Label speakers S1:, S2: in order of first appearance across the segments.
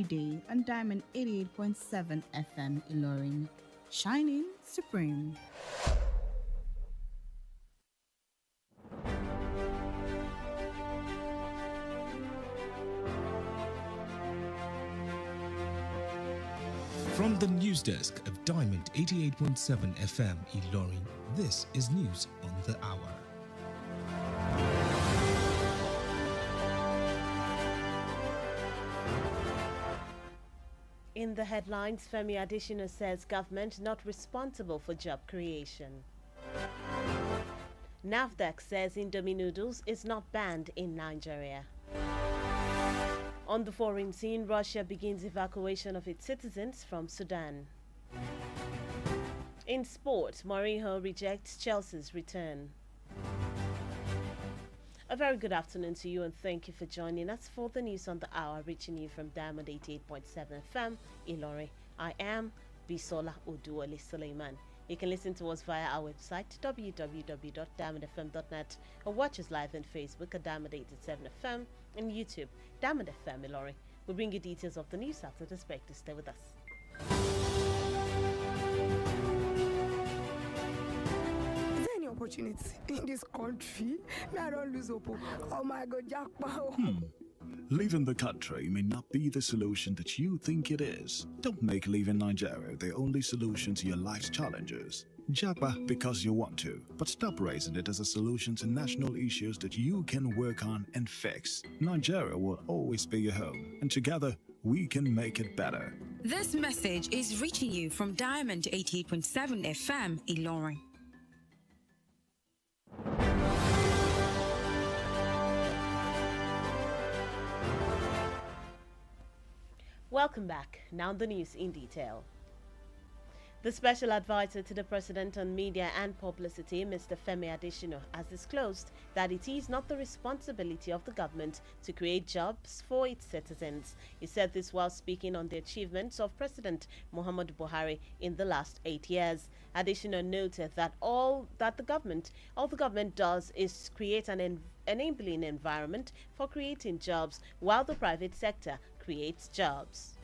S1: Day on Diamond 88.7 FM Ilorin, shining supreme.
S2: From the news desk of Diamond 88.7 FM Ilorin, this is news on the hour.
S3: In the headlines, Femi Adesina says government not responsible for job creation. NAFDAC says Indomie noodles is not banned in Nigeria. On the foreign scene, Russia begins evacuation of its citizens from Sudan. In sport, Mourinho rejects Chelsea's return. A very good afternoon to you and thank you for joining us for the news on the hour, reaching you from Diamond 88.7 FM, Ilorin. I am Bisola Oduwole Suleiman. You can listen to us via our website www.diamondfm.net or watch us live on Facebook at Diamond 87 FM and YouTube, Diamond FM Ilorin. We'll bring you details of the news after this break to stay with us.
S4: Opportunity in this country. I don't lose hope. Oh my God, jackpot.
S5: Leaving the country may not be the solution that you think it is. Don't make leaving Nigeria the only solution to your life's challenges. Japa because you want to, but stop raising it as a solution to national issues that you can work on and fix. Nigeria will always be your home, and together we can make it better.
S6: This message is reaching you from Diamond 88.7 FM Ilorin.
S3: Welcome back. Now the news in detail. The special advisor to the president on media and publicity, Mr. Femi Adesina, has disclosed that it is not the responsibility of the government to create jobs for its citizens. He said this while speaking on the achievements of President Muhammadu Buhari in the last 8 years. Adesina noted that all the government does is create an enabling environment for creating jobs, while the private sector creates jobs.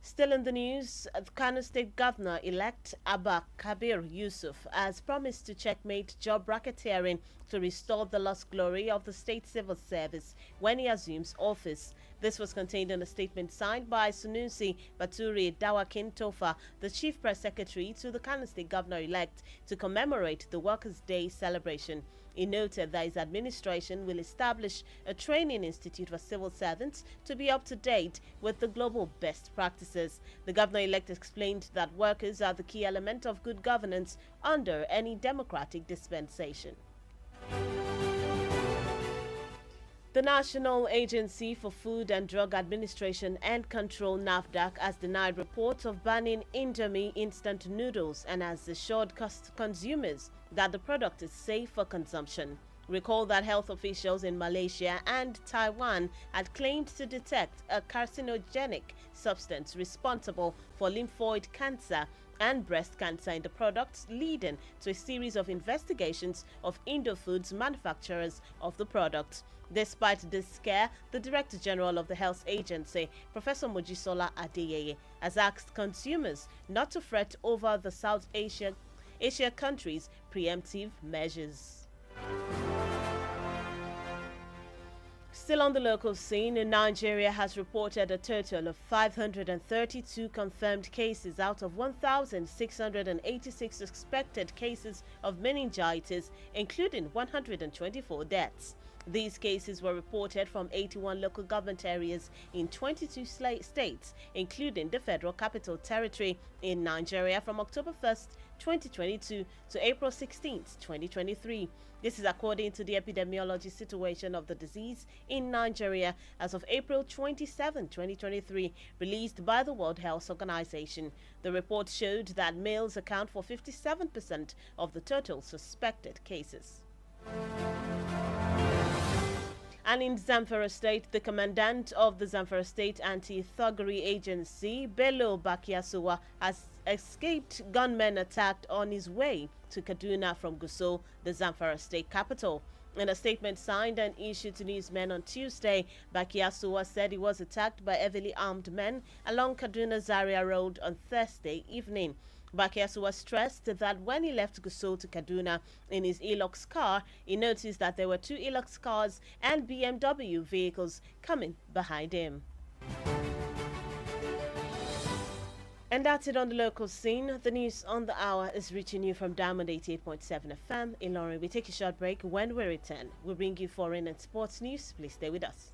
S3: Still in the news, Kano State Governor-elect Abba Kabir Yusuf has promised to checkmate job racketeering to restore the lost glory of the state civil service when he assumes office. This was contained in a statement signed by Sunusi Baturi Dawakin Tofa, the Chief Press Secretary to the Kano State Governor-elect, to commemorate the Workers' Day celebration. He noted that his administration will establish a training institute for civil servants to be up to date with the global best practices. The governor-elect explained that workers are the key element of good governance under any democratic dispensation. The National Agency for Food and Drug Administration and Control (NAFDAC) has denied reports of banning Indomie instant noodles and has assured consumers that the product is safe for consumption. Recall that health officials in Malaysia and Taiwan had claimed to detect a carcinogenic substance responsible for lymphoid cancer and breast cancer in the products, leading to a series of investigations of Indofoods manufacturers of the product. Despite this scare, the Director General of the Health Agency, Professor Mojisola Adeyeye, has asked consumers not to fret over the South Asia countries' preemptive measures. Still on the local scene, Nigeria has reported a total of 532 confirmed cases out of 1,686 suspected cases of meningitis, including 124 deaths. These cases were reported from 81 local government areas in 22 states, including the Federal Capital Territory in Nigeria from October 1st, 2022 to April 16th, 2023. This is according to the epidemiology situation of the disease in Nigeria as of April 27, 2023, released by the World Health Organization. The report showed that males account for 57% of the total suspected cases. And in Zamfara State, the commandant of the Zamfara State Anti-Thuggery Agency, Bello Bakiasuwa, has escaped gunmen attacked on his way to Kaduna from Gusau, the Zamfara State capital. In a statement signed and issued to newsmen on Tuesday, Bakiasuwa said he was attacked by heavily armed men along Kaduna Zaria Road on Thursday evening. Bakiasuwa stressed that when he left Gusau to Kaduna in his Hilux car, he noticed that there were 2 Hilux cars and BMW vehicles coming behind him. And that's it on the local scene. The news on the hour is reaching you from Diamond 88.7 FM. Ilorin, we take a short break. When we return, we'll bring you foreign and sports news. Please stay with us.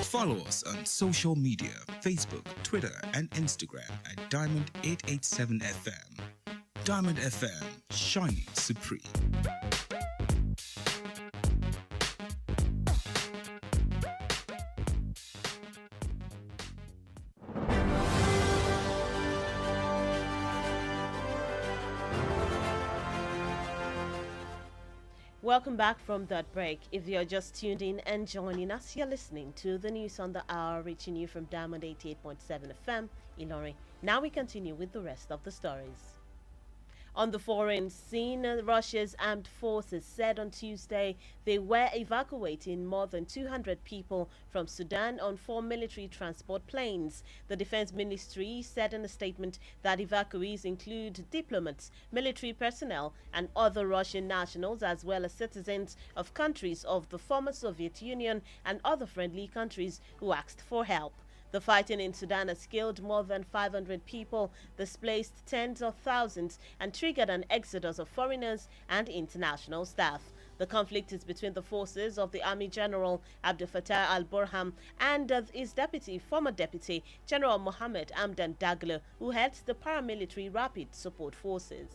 S2: Follow us on social media, Facebook, Twitter, and Instagram at Diamond 887 FM. Diamond FM, shining supreme.
S3: Welcome back from that break. If you're just tuned in and joining us, you're listening to the news on the hour, reaching you from Diamond 88.7 FM, Ilorin. Now we continue with the rest of the stories. On the foreign scene, Russia's armed forces said on Tuesday they were evacuating more than 200 people from Sudan on 4 military transport planes. The defense ministry said in a statement that evacuees include diplomats, military personnel, and other Russian nationals, as well as citizens of countries of the former Soviet Union and other friendly countries who asked for help. The fighting in Sudan has killed more than 500 people, displaced tens of thousands, and triggered an exodus of foreigners and international staff. The conflict is between the forces of the Army General Abdel Fattah al-Burhan and his former deputy, General Mohammed Hamdan Daglo, who heads the paramilitary Rapid Support Forces.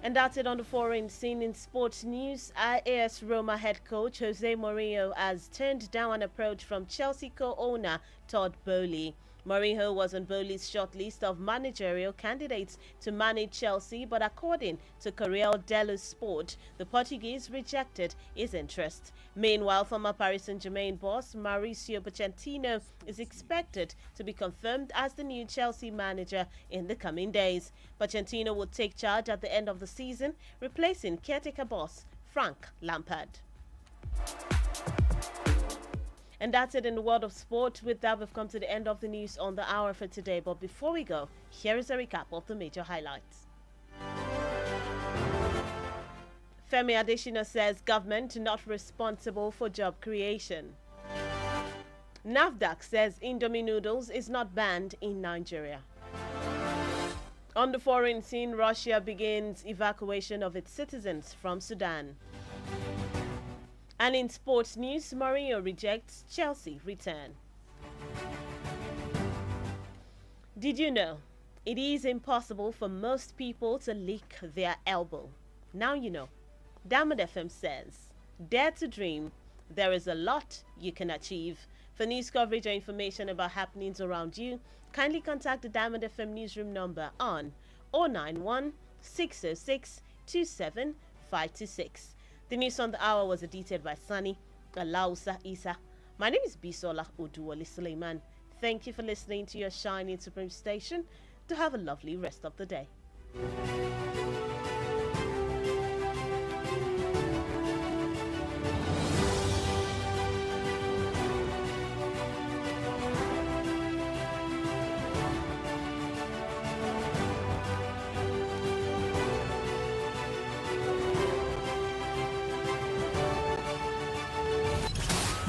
S3: And that's it on the foreign scene. In sports news, AS Roma head coach Jose Mourinho has turned down an approach from Chelsea co-owner Todd Boehly. Mourinho was on Boehly's shortlist of managerial candidates to manage Chelsea, but according to Correio dello Sport, the Portuguese rejected his interest. Meanwhile, former Paris Saint-Germain boss Mauricio Pochettino is expected to be confirmed as the new Chelsea manager in the coming days. Pochettino will take charge at the end of the season, replacing caretaker boss Frank Lampard. And that's it in the world of sport. With that, we've come to the end of the news on the hour for today. But before we go, here is a recap of the major highlights. Femi Adesina says government not responsible for job creation. NAFDAC says Indomie noodles is not banned in Nigeria. On the foreign scene, Russia begins evacuation of its citizens from Sudan. And in sports news, Mourinho rejects Chelsea return. Did you know it is impossible for most people to lick their elbow? Now you know. Diamond FM says, dare to dream. There is a lot you can achieve. For news coverage or information about happenings around you, kindly contact the Diamond FM newsroom number on 091 606 27526. The news on the hour was edited by Sunny Alausa Isa. My name is Bisola Oduwole Suleiman. Thank you for listening to your shining supreme station. To have a lovely rest of the day.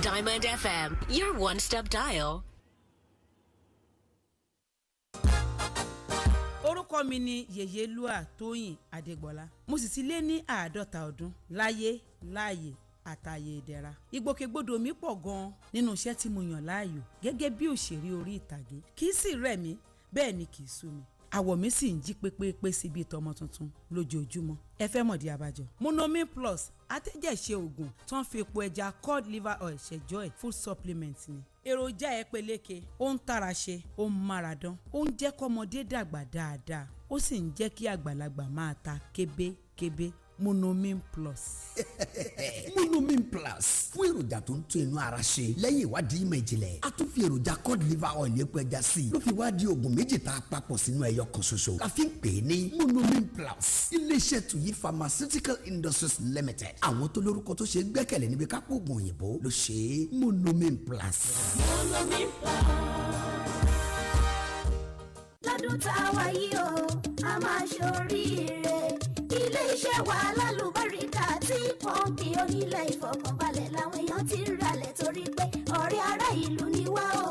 S7: Diamond FM, your one-stop dial.
S8: Orúkọ mi ni Yèyélúà Tóyìn Adégbọlá. Mo sì ti lé ní 50 ọdún láyé láàyè àtàyè ìdẹ̀ra. Ìgbòkègbodò mi pọ̀ gan-an nínú iṣẹ́ tí mo yàn láàyò gẹ́gẹ́ bí òṣèré orí ìtàgé. Kì í sì rẹ̀ mí, bẹ́ẹ̀ ni kì í sú mi. Àwọ̀ mi sì ń jí pépépé sí bí tọmọ tuntun lójoojúmọ́. Ẹ fẹ́ mọ̀dí abájọ. Monomin Plus atẹ́jẹ̀ṣe oògùn tó ń fi epo ẹja cod liver oil ṣẹjọ́ ẹ̀ food supplement ni. Èròjà ẹ peléke, ó ń tara ṣe, ó ń mára dán, ó ń jẹ́ kọ́mọdé dàgbà dáadáa, ó sì ń jẹ́ kí àgbàlagbà máa ta kébékébé. Monomin Plus.
S9: Monomin Plus fún èròjà tó ń tún inú ara ṣe lẹ́yìn ìwádìí ìmọ̀ ìjìnlẹ̀ a tún fi èròjà cod liver oil epo ẹja sí ló fi wá di oògùn méjì tá a papọ̀ sínú ẹyọ kan ṣoṣo la fi ń pè é ní Monomin Plus iléeṣẹ́ tuyi pharmaceutical industries limited àwọn tó lórúkọ tó ṣe gbẹ́kẹ̀lé níbi kápò oògùn òyìnbó ló ṣe é Monomin Plus. Monomin Plus.
S10: lọ́dún tá a wá yìí o a máa ṣoríire ilé-iṣẹ́ wa lálùbáríkà tí pọ́ǹpì onílẹ̀ ìfọkànbalẹ̀ làwọn èèyàn ti ń ralẹ̀ torí pé ọ̀rẹ́ ará ìlú ni wá o.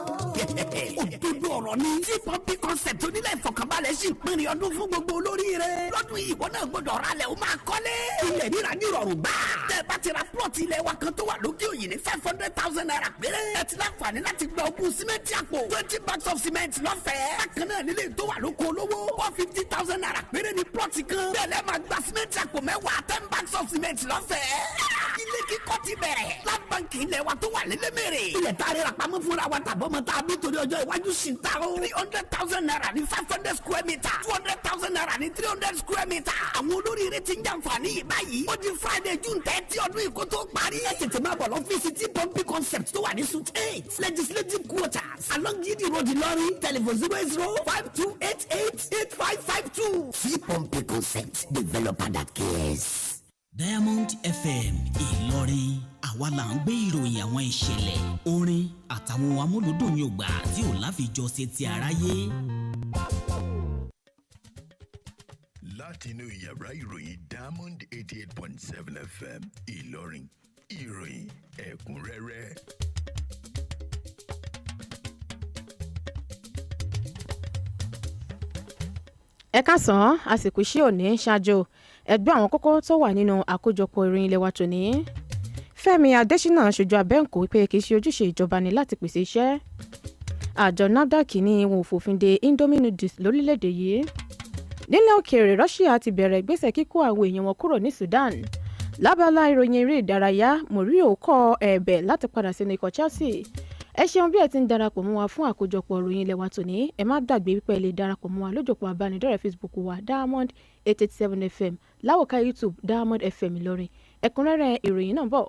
S9: òdodo ọ̀rọ̀ ni tí pọ́ǹpì concept onílẹ̀ ìfọkànbalẹ̀ sì ń pinrin ọdún fún gbogbo olóríire lọ́dún yìí ìwọ náà gbọ́dọ̀ ralẹ̀ o máa kọ́lé ilẹ̀ ríra ní ìrọ̀rùn gbà tẹ́ bá ti ra plot ilẹ̀ wa kan tó wà lókè òyìn ní 500,000 naira péré ẹ ti láǹfààní láti gba ogún símẹ́ǹtì àpò 20 bags of cement lọ́fẹ̀ẹ́ bákan náà nílé tó wà lóko olówó 150,000 naira péré ní plot kan bẹ́ẹ̀ lẹ́ máa gba símẹ́ǹtì àpò 10 bags of cement lọ́fẹ̀ẹ́ ilé kíkọ́ ti bẹ̀rẹ̀ land bank ilẹ̀ wa tó wà lélẹ́mẹ̀rẹ̀ ilẹ̀ tá a rẹ̀ rà pamọ́ fúnra wa tàbọ̀ mọ́ tá a bí torí ọjọ́ iwájú sí ta o 300,000 naira ní 500 square meter 200,000 naira ní 300 square meter àwọn olóríire ti ń jàǹfààní yìí báyìí ó di Friday June 30 ọdún yìí kó tó parí ẹ tètè máa bọ̀ lọ́fíìsì tí pọ́ǹpì concept tó wà ní suite 8 legislative quarters along Gidi Road Ìlọrin telephone 08052888552 tí pọ́ǹpì concept developer that cares.
S11: Diamond FM Ìlọrin àwa là ń gbé ìròyìn àwọn ìṣẹ̀lẹ̀ orin àtàwọn amúlùdùn yògbà tí ò láfijọ́ ṣe ti aráyé.
S12: látinú yàrá ìròyìn Diamond 88.7 FM Ìlọrin ìròyìn ẹ̀kúnrẹ́rẹ́.
S13: ẹ káàsán àsìkò iṣẹ́ òní ṣáájú ẹgbẹ́ àwọn kókó tó wà nínú àkójọpọ̀ ìròyìn ilé wa tòní. Fẹ́mi Adésínà ṣojú abẹ́ǹkó pé kì í ṣe ojúṣe ìjọba ni láti pèsè iṣẹ́. Àjọ NAFDAC ní wọn ò fòfin de Indomie noodles lórílẹ̀‐èdè yìí. Nílẹ̀ òkèèrè Russia ti bẹ̀rẹ̀ ìgbésẹ̀ kíkó àwọn èèyàn wọn kúrò ní Sudan. Lábala ìròyìn eré ìdárayá Mourinho kọ ẹ̀bẹ̀ láti padà sínú ikọ̀ Chelsea. Ẹ ṣeun bí ẹ ti ń darapọ̀ mọ́ wa fún àkójọpọ̀ ìròyìn ilé wa tòní. Ẹ má gbàgbé wípé ẹ lè darapọ̀ mọ́ wa lójúpọ̀ abánidọ́rẹ̀ẹ́ Facebook wa Diamond 887 FM láwòká YouTube Diamond FM Ìlọrin. Ẹ̀kúnrẹ́rẹ́ ìròyìn náà bọ̀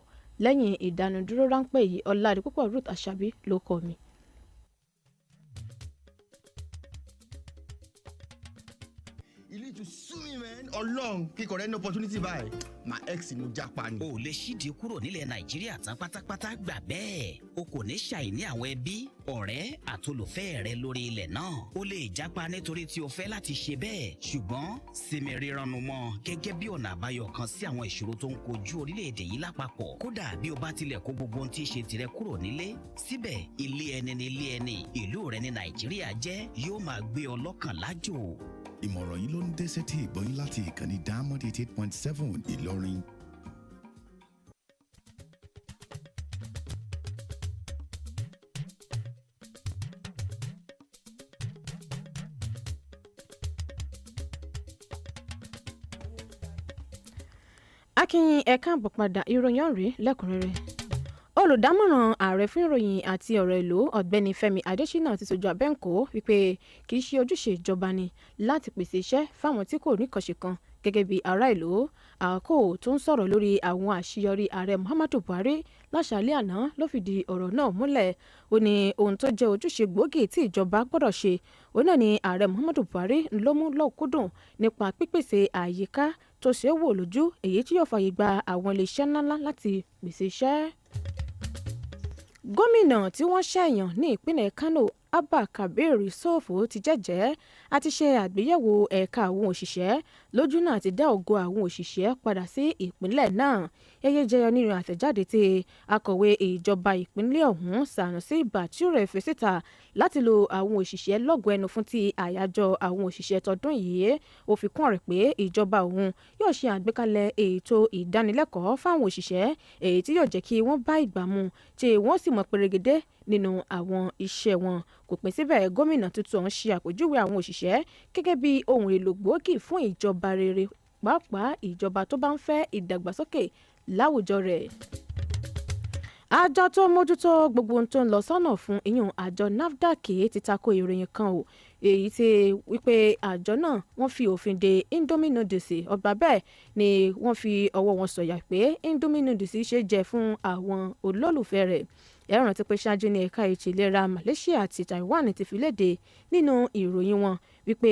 S13: lẹ́yìn ìdánudúró ráńpẹ́ yìí. Oladipupo Ruth Àṣàbí ló kọ mi.
S14: Ọlọ́run kíkọ rẹ ní opportunity báyìí my ex ni mo japa ni.
S11: o lè ṣídìí kúrò nílẹ̀ Nàìjíríà tán pátápátá gbà bẹ́ẹ̀ o kò ní ṣàìní àwọn ẹbí ọ̀rẹ́ àtolùfẹ́ rẹ lórí ilẹ̀ náà o lè japa nítorí tí o fẹ́ láti ṣe bẹ́ẹ̀ ṣùgbọ́n sinmi ríranú mọ́ gẹ́gẹ́ bí ọ̀nà àbáyọ kan sí àwọn ìṣòro tó ń kojú orílẹ̀-èdè yìí lápapọ̀ kódà bí o bá tilẹ̀ kó gbogbo ohun tí í ṣe tirẹ̀ kúrò nílé síbẹ̀ ilé ẹni ni ilé ẹni ìlú rẹ ní Nàìjíríà jẹ́ yóò máa gbé ọ lọ́kàn lájò.
S5: Ìmọ̀ràn yìí ló ń dé sétí ìgbọ́yìn láti ìkànnì Diamond 88.7 Ìlọrin.
S13: Akínyìn ẹ̀ka àbọ̀ padà ìròyìn ọ̀rẹ́ lẹ́kùnrẹ́rẹ́. Olùdámọ̀ràn ààrẹ fún ìròyìn àti ọ̀rọ̀ ìlú ọ̀gbẹ́ni Fẹ́mi Adésínà ti sojú abẹ́ǹkó wípé kì í ṣe ojúṣe ìjọba ni láti pèsè iṣẹ́ fáwọn tí kò níkànṣe kan gẹ́gẹ́ bí ará ìlú. Àkókò tó ń sọ̀rọ̀ lórí àwọn àṣeyọrí ààrẹ Muhammadu Buhari láṣàlẹ̀ àná ló fìdí ọ̀rọ̀ náà múlẹ̀. Ó ní ohun tó jẹ́ ojúṣe gbòógì tí ìjọba gbọ́dọ̀ ṣe òun náà ni ààrẹ Muhammadu Buhari ló mú lọ́kùnkúndùn nípa pípèsè àyíká tó ṣe é wò lójú èyí tí yóò fààyè gba àwọn iléeṣẹ́ ńláńlá láti pèsè iṣẹ́. Gómìnà tí wọ́n ṣẹ̀yàn ní ìpínlẹ̀ Kano Abba Kabir Yusuf ti jẹ́jẹ́ àti ṣe àgbéyẹ̀wò ẹ̀ka àwọn òṣìṣẹ́ lójú náà ti dá ògo àwọn òṣìṣẹ́ padà sí ìpínlẹ̀ náà. Yẹ́yẹ́ jẹyọ nínú àtẹ̀jáde tí akọ̀wé ìjọba ìpínlẹ̀ ọ̀hún Sanusi Bature fi síta láti lo àwọn òṣìṣẹ́ lọ́gọ̀ọ́ ẹnu fún ti àyájọ́ àwọn òṣìṣẹ́ tọdún yìí. Ó fi kún ọ̀rẹ́ pé ìjọba òun yóò ṣe àgbékalẹ̀ ètò ìdánilẹ́kọ̀ọ́ fáwọn òṣìṣẹ́ èyí tí yóò jẹ́ kí wọ́n bá ìgbà mu tí wọ́n sì mọ̀ pérégedé nínú àwọn iṣẹ́ wọn. Kò pín síbẹ̀ gómìnà tuntun ọ̀hún ṣe àpèjúwe àwọn òṣìṣẹ́ gẹ́gẹ́ bí ohun èlò gbòógì fún ìjọba rere pàápàá ìjọba tó bá ń fẹ́ ìdàgbàsókè láwùjọ rẹ̀. Àjọ tó mójútó gbogbo ohun tó ń lọ sọ́nà fún ìyún àjọ NAFDAC ti tako ìròyìn kan èyí tí wípé àjọ náà wọ́n fi òfin de Indomie noodles ọgbà bẹ́ẹ̀ ni wọ́n fi ọwọ́ wọn sọ̀yà pé Indomie noodles ṣe jẹ fún àwọn olólùfẹ́ rẹ̀. Ẹ rántí pé ṣáájú ní ẹ̀ka ètò ìlera Malaysia àti Taiwan ti fi léde nínú ìròyìn wọn wípé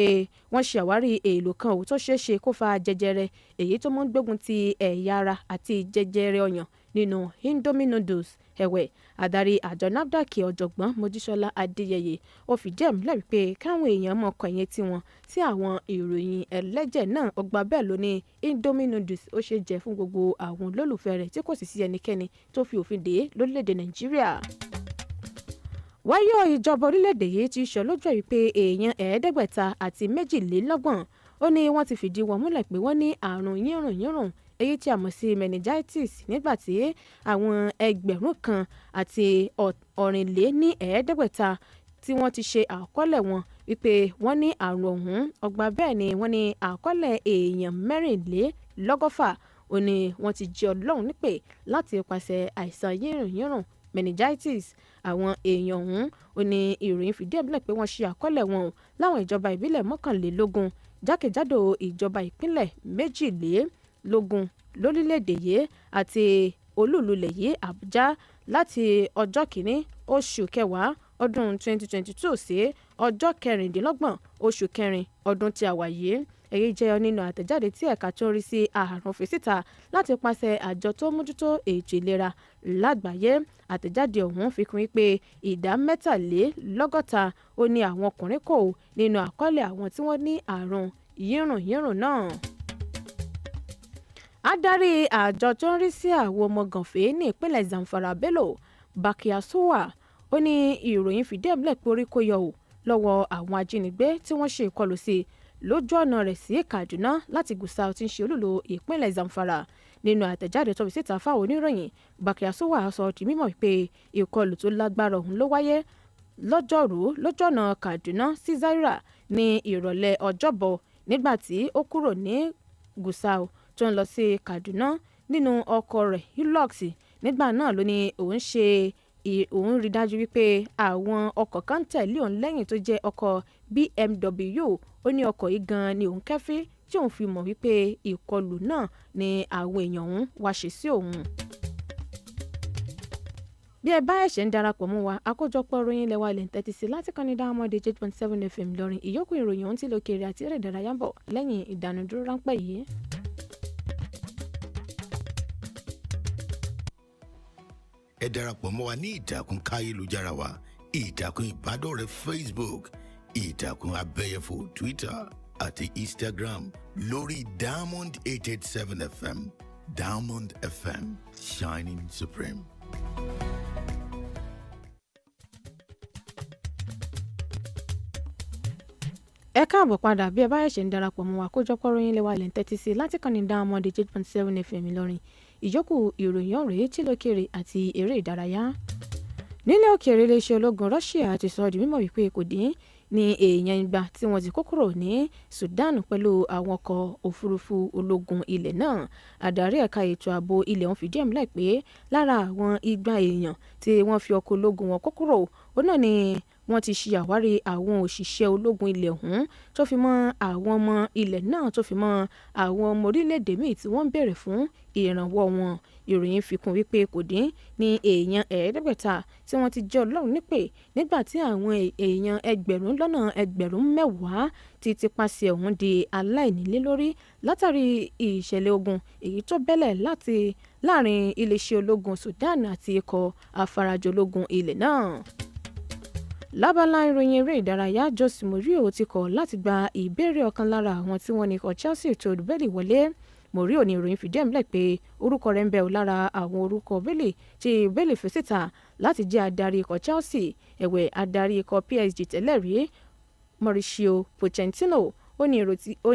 S13: wọ́n ṣe àwárí èèlò kan tó ṣeé ṣe kó fa jẹjẹrẹ èyí tó mọ́ ń gbógun ti ẹ̀yà ara àti jẹjẹrẹ ọyàn nínú Indomie noodles. Ẹ̀wẹ̀ adarí àjọ NAFDAC ọ̀jọ̀gbọ́n Mojísọ́lá Adéyẹyẹ ó fìdí ẹ̀ múlẹ̀ wípé káwọn èèyàn mọ̀ kọ̀yìn tí wọn sí àwọn ìròyìn ẹlẹ́jẹ̀ náà ọgbà bẹ́ẹ̀ ló ní Indomie noodles ó ṣe jẹ fún gbogbo àwọn olólùfẹ́ rẹ̀ tí kò sì sí ẹnikẹ́ni tó fi òfin dè é lórílẹ̀‐èdè Nàìjíríà. Wáyọ̀ ìjọba orílẹ̀‐èdè yìí ti sọ lójú wípé èèyàn 522 ó ní wọ́n ti fìdí wọn múlẹ̀ pé wọ́n ní àrùn yírùnyírùn èyí tí a mọ̀ sí meningitis nígbàtí àwọn 1,000 tí wọ́n ti ṣe àkọọ́lẹ̀ wọn wípé wọ́n ní àrùn ọ̀hún ọgbà bẹ́ẹ̀ ni wọ́n ní àkọọ́lẹ̀ èèyàn 1,64 ó ní wọ́n ti jẹ́ Ọlọ́run nípè láti ipasẹ̀ àìsàn yírùnyírùn meningitis. Àwọn èèyàn ọ̀hún ó ní ìròyìn fìdí ẹ̀ múlẹ̀ pé wọ́n ṣe àkọọ́lẹ̀ wọn láwọn ìjọba ìbílẹ̀ 21 jákèjádò ìjọba ìpínlẹ̀ 22 lórílẹ̀‐èdè yìí àti olúùlúlẹ̀ yìí Àbújá láti ọjọ́ 1 oṣù kẹwàá ọdún 2022 sí ọjọ́ 26 oṣù kẹrin ọdún tí a wà yìí. Èyí jẹ́ nínú àtẹ̀jáde tí ẹ̀ka tó ń rí sí àrùn fi síta láti pàṣẹ àjọ tó mójútó ètò ìlera lágbàáyé. Àtẹ̀jáde ọ̀hún fi kún wípé ìdá 63 ó ní àwọn ọkùnrin kò nínú àkọọ́lẹ̀ àwọn tí wọ́n ní àrùn yírùnyírùn náà. Adarí àjọ tó ń rí sí àwọn ọmọ gànfẹ́ ní ìpínlẹ̀ Zamfara Bello Bakiyasuwa ó ní ìròyìn fìdí ẹ̀ múlẹ̀ pé orí kó yọ lọ́wọ́ àwọn ajínigbé tí wọ́n ṣe ìkọlù sí lójú ọ̀nà rẹ̀ sí Kaduna láti Gusau tí ń ṣe olúlo ìpínlẹ̀ Zamfara. Nínú àtẹ̀jáde tó fi síta fáwọn oníròyìn, Bakiyasuwa sọ di mímọ̀ pé ìkọlù tó lágbára ọ̀hún ló wáyé lọ́jọ́rú lójú ọ̀nà Kaduna sí Zaria ní ìrọ̀lẹ́ Ọjọ́bọ̀ nígbà tí ó kúrò ní Gusau tó ń lọ sí Kaduna nínú ọkọ̀ rẹ̀ Hilux. Nígbà náà ló ní òun rí dájú wípé àwọn ọkọ̀ kan tẹ̀lé òun lẹ́yìn tó jẹ́ ọkọ̀ BMW. Ó ní ọkọ̀ yìí gan-an ni òun kẹ́fí tí òun fi mọ̀ wípé ìkọlù náà ni àwọn èèyàn òun wá ṣe sí òun. Bí ẹ bá ẹ̀ṣẹ̀ ń darapọ̀ mọ́ wa, àkójọpọ̀ ìròyìn ilẹ̀ wa ilẹ̀ ń tẹ́tí sí láti kàn ní Diamond 8.7 FM Ìlọrin. Ìyókù ìròyìn ohun tí lókèrè àti eré ìdárayá ń bọ̀ lẹ́yìn ìdánudúró ráńpẹ́ yìí.
S12: Ẹ darapọ̀ mọ́ wa ní ìtàkùn káyélujára wa, ìtàkùn ìbádọ́rẹ̀ẹ́ Facebook, ìtàkùn abẹ́yẹfò Twitter àti Instagram lórí Diamond 887 FM. Diamond FM, shining supreme.
S13: Ẹ káàbọ̀ padà bí ẹ bá ṣẹ̀ṣẹ̀ ń darapọ̀ mọ́ wa, àkójọpọ̀ ìròyìn ilẹ̀ wa ilẹ̀ ń tẹ́tí sí láti kàn ní Diamond 8.7 FM Ìlọrin. Ìyókù ìròyìn ọ̀rẹ́ tí lókèrè àti eré ìdárayá. Nílẹ̀ òkèèrè iléeṣẹ́ ológun Russia ti sọ di mímọ̀ wípé kò dín ní èèyàn 200 tí wọ́n ti kó kúrò ní Sudan pẹ̀lú àwọn ọkọ̀ òfurufú ológun ilẹ̀ náà. Adarí ẹ̀ka ètò ààbò ilẹ̀ ọ̀hún fìdí ẹ̀ múlẹ̀ pé lára àwọn 200 èèyàn tí wọ́n fi ọkọ̀ ológun wọn kó kúrò ó náà ni wọ́n ti ṣe àwárí àwọn òṣìṣẹ́ ológun ilẹ̀ ọ̀hún tó fi mọ́ àwọn ọmọ ilẹ̀ náà tó fi mọ́ àwọn ọmọ orílẹ̀-èdè míì tí wọ́n ń béèrè fún ìrànwọ́ wọn. Ìròyìn fi kún wípé kò dín ní èèyàn 500 tí wọ́n ti jẹ́ Ọlọ́run nípè nígbà tí àwọn èèyàn 10,000 ti tipasẹ̀ ọ̀hún di aláìnílé lórí látàrí ìṣẹ̀lẹ̀ ogun èyí tó bẹ́lẹ̀ láàrin iléeṣẹ́ ológun Sudan àti ikọ̀ afarajológun ilẹ̀ náà. Lábala ìròyìn eré ìdárayá, Jose Mourinho ti kọ̀ láti gba ìbéèrè ọ̀kan lára àwọn tí wọ́n ní ikọ̀ Chelsea tó Oduwole wọlé. Mourinho ní ìròyìn fìdí ẹ̀ múlẹ̀ pé orúkọ rẹ̀ ń bẹ lára àwọn orúkọ Bailey tí Bailey fi síta láti jẹ́ adarí ikọ̀ Chelsea. Ẹ̀wẹ̀ adarí ikọ̀ PSG tẹ́lẹ̀ rí Mauricio Pochettino ó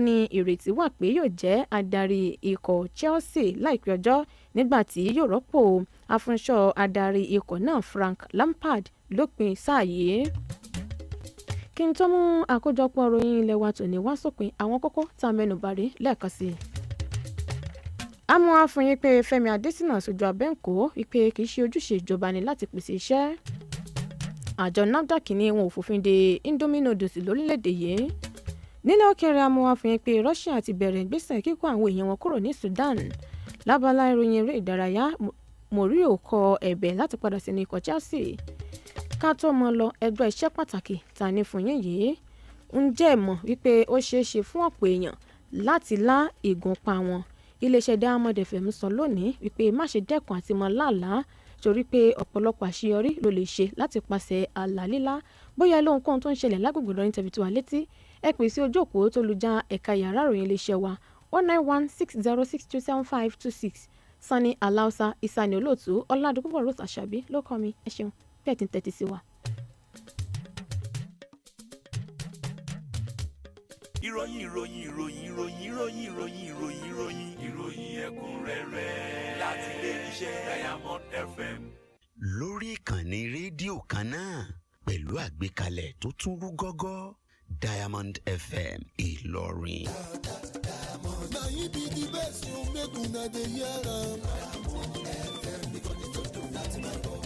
S13: ní ìrètí wà pé yóò jẹ́ adarí ikọ̀ Chelsea láìpẹ́ ọjọ́ nígbà tí yóò rọ́pò afúnṣọ́ adarí ikọ̀ náà Frank Lampard lópin sáà yìí. Kí n tó mú àkójọpọ̀ ìròyìn ilé wa tòní wá sópin, àwọn kókó tá a mẹ́nu bà rèé lẹ́ẹ̀kan sí i. A mú wá fún yín pé Fẹ́mi Adésínà sojú abẹ́ǹkó wípé kì í ṣe ojúṣe ìjọba ni láti pèsè iṣẹ́. àjọ NAFDAC ní wọn ò fòfin de Indomie noodles lórílẹ̀‐èdè yìí. nílẹ̀ òkèèrè amúhàfihàn pé Russia ti bẹ̀rẹ̀ ìgbésẹ̀ kíkó àwọn èèyàn wọn kúrò ní Sudan. lábala ìròyìn eré ìdárayá Mourinho kọ ẹ̀bẹ̀ láti padà sínú ikọ̀ Chelsea. ká tó mọ lọ ẹgbẹ́ iṣẹ́ pàtàkì ta ní fún yín yìí. ǹjẹ́ ẹ mọ̀ wípé ó ṣeé ṣe fún ọ̀pọ̀ èèyàn láti lá ìgúnpá wọn. iléeṣẹ́ Diamond FM sọ lónìí wípé má ṣe dẹ́kun àti mọ làálàá torí pé ọ̀pọ̀lọpọ̀ àṣeyọrí ló lè ṣe láti pàṣẹ àlá lílá. bóyá lóhunkóhun tó ń ṣẹlẹ̀ lágbègbè lọ́rin tẹ̀bí tó wà létí ẹ pè sí ojú òpó tó lu já ẹ̀ka yàrá ìròyìn iléeṣẹ́ wa 09160627526. Sani Alausa Isani olóòtú Oladipupo Ruth Àṣàbí ló kọ́ mi ẹ ṣeun bẹ́ẹ̀ tí ń tẹ́tí sí wa.
S15: ìròyìn ẹ̀kúnrẹ́rẹ́ láti ilé iṣẹ́ Diamond FM.
S12: lórí ìkànnì rédíò kan náà pẹ̀lú àgbékalẹ̀ tó tún rú gọ́gọ́ Diamond FM Ìlọrin.
S16: na you be the best, you make una dey hear am. Diamond FM, because it's so do that my boy.